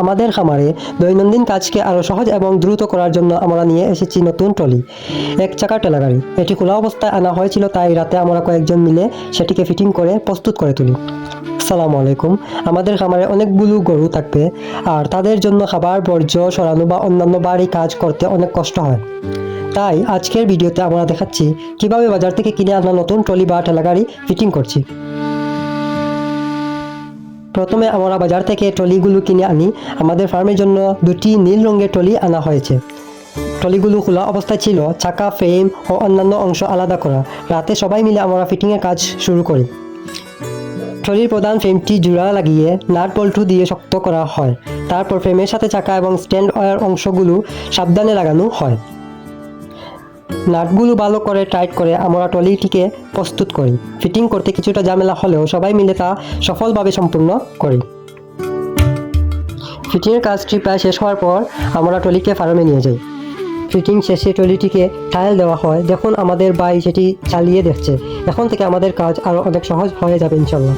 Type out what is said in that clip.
আমাদের খামারে দৈনন্দিন কাজকে আরও সহজ এবং দ্রুত করার জন্য আমরা নিয়ে এসেছি নতুন ট্রলি, এক চাকার টেলাগাড়ি। এটি খোলা অবস্থায় আনা হয়েছিল, তাই রাতে আমরা কয়েকজন মিলে সেটিকে ফিটিং করে প্রস্তুত করে তুলি। আসসালামু আলাইকুম। আমাদের খামারে অনেকগুলো গরু থাকবে, আর তাদের জন্য খাবার বর্জ্য সরানো বা অন্যান্য বাড়ি কাজ করতে অনেক কষ্ট হয়। তাই আজকের ভিডিওতে আমরা দেখাচ্ছি কিভাবে বাজার থেকে কিনে আনা নতুন ট্রলি বা ঠেলাগাড়ি ফিটিং করছি। প্রথমে আমরা বাজার থেকে ট্রলিগুলো কিনে আনি। আমাদের ফার্মের জন্য দুটি নীল রঙের ট্রলি আনা হয়েছে। ট্রলিগুলো খোলা অবস্থায় ছিল, চাকা, ফ্রেম ও অন্যান্য অংশ আলাদা করা। রাতে সবাই মিলে আমরা ফিটিংয়ের কাজ শুরু করি। ট্রলির প্রধান ফ্রেমটি জোড়া লাগিয়ে নাট বল্টু দিয়ে শক্ত করা হয়। তারপর ফ্রেমের সাথে চাকা এবং স্ট্যান্ড ওয়্যার অংশগুলো সাবধানে লাগানো হয়। নাটগুলো ভালো করে টাইট করে আমরা ট্রলিটিকে প্রস্তুত করি। ফিটিং করতে কিছুটা ঝামেলা হলেও সবাই মিলে তা সফলভাবে সম্পূর্ণ করি। ফিটিংয়ের কাজটি প্রায় শেষ হওয়ার পর আমরা ট্রলিকে ফার্মে নিয়ে যাই। ফিটিং শেষে ট্রলিটিকে ট্রায়াল দেওয়া হয়। দেখুন আমাদের ভাই সেটি চালিয়ে দেখছে। এখন থেকে আমাদের কাজ আরও অনেক সহজ হয়ে যাবে ইনশাল্লাহ।